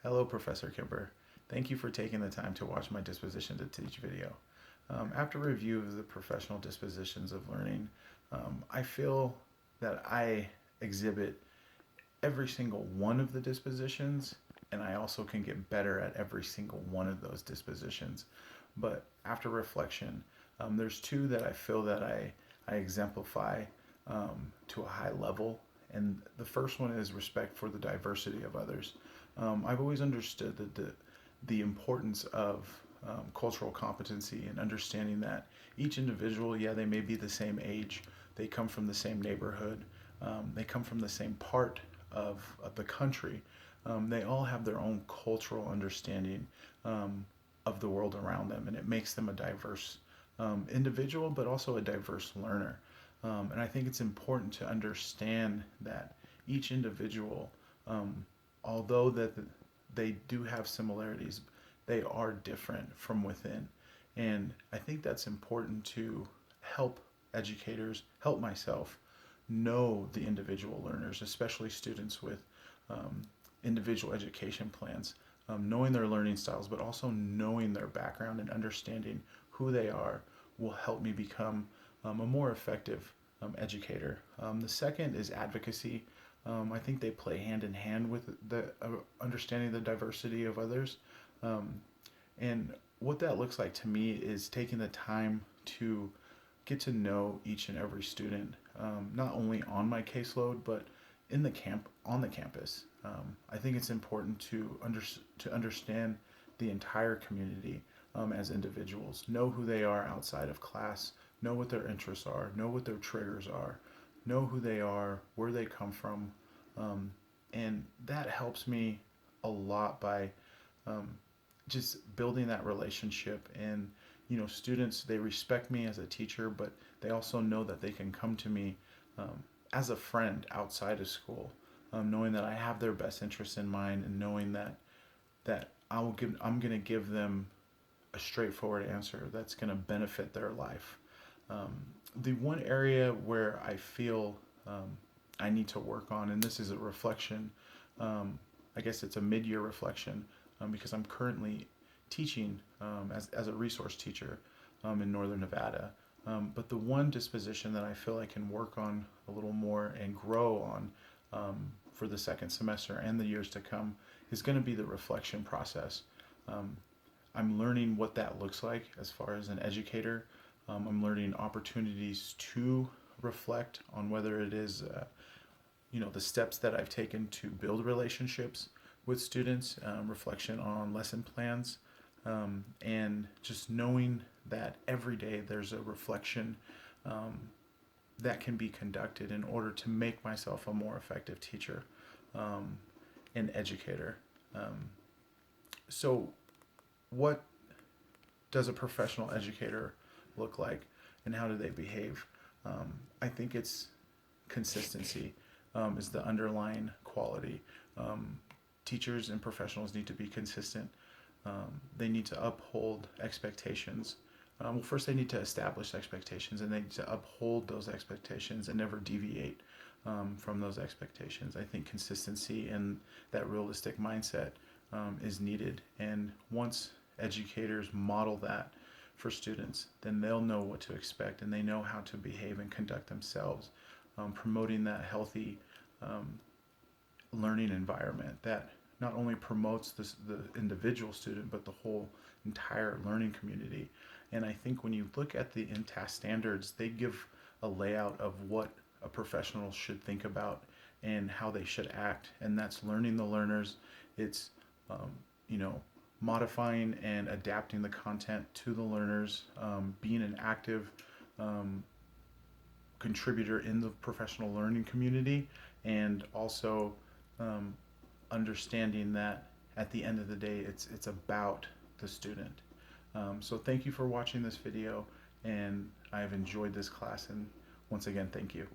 Hello, Professor Kimber. Thank you for taking the time to watch my Disposition to Teach video. After review of the professional dispositions of learning, I feel that I exhibit every single one of the dispositions, and I also can get better at every single one of those dispositions. But after reflection, there's two that I feel that I exemplify to a high level. And the first one is respect for the diversity of others. I've always understood that the importance of cultural competency and understanding that each individual, yeah, they may be the same age, they come from the same neighborhood, they come from the same part of the country. They all have their own cultural understanding of the world around them, and it makes them a diverse individual, but also a diverse learner. And I think it's important to understand that each individual, although that they do have similarities, they are different from within. And I think that's important to help educators, help myself know the individual learners, especially students with um, individual education plans, knowing their learning styles, but also knowing their background and understanding who they are will help me become a more effective educator. The second is advocacy. I think they play hand in hand with the understanding the diversity of others. Um, and what that looks like to me is taking the time to get to know each and every student, not only on my caseload, but in the camp on the campus. I think it's important to understand the entire community as individuals, know who they are outside of class, know what their interests are, know what their triggers are, know who they are, where they come from, and that helps me a lot by um, just building that relationship. And students, they respect me as a teacher, but they also know that they can come to me as a friend outside of school, knowing that I have their best interests in mind, and knowing that I'm going to give them a straightforward answer that's going to benefit their life. Um, the one area where I feel I need to work on, and this is a reflection, I guess it's a mid-year reflection, because I'm currently teaching as a resource teacher in Northern Nevada. But the one disposition that I feel I can work on a little more and grow on for the second semester and the years to come is going to be the reflection process. Um, I'm learning what that looks like as far as an educator. I'm learning opportunities to reflect on whether it is, the steps that I've taken to build relationships with students, reflection on lesson plans, and just knowing that every day there's a reflection um, that can be conducted in order to make myself a more effective teacher um, and educator. Um, so, what does a professional educator look like, and how do they behave? I think it's consistency is the underlying quality. Um, Teachers and professionals need to be consistent. They need to uphold expectations. Well, first they need to establish expectations, and they need to uphold those expectations and never deviate from those expectations. I think consistency and that realistic mindset is needed. And once educators model that for students, then they'll know what to expect, and they know how to behave and conduct themselves, promoting that healthy um, learning environment that not only promotes the individual student, but the whole entire learning community. And I think when you look at the INTAS standards, they give a layout of what a professional should think about and how they should act. And that's learning the learners. It's, um, you know, modifying and adapting the content to the learners, being an active um, contributor in the professional learning community, and also um, understanding that at the end of the day, it's about the student. So thank you for watching this video, and I have enjoyed this class, and once again, thank you.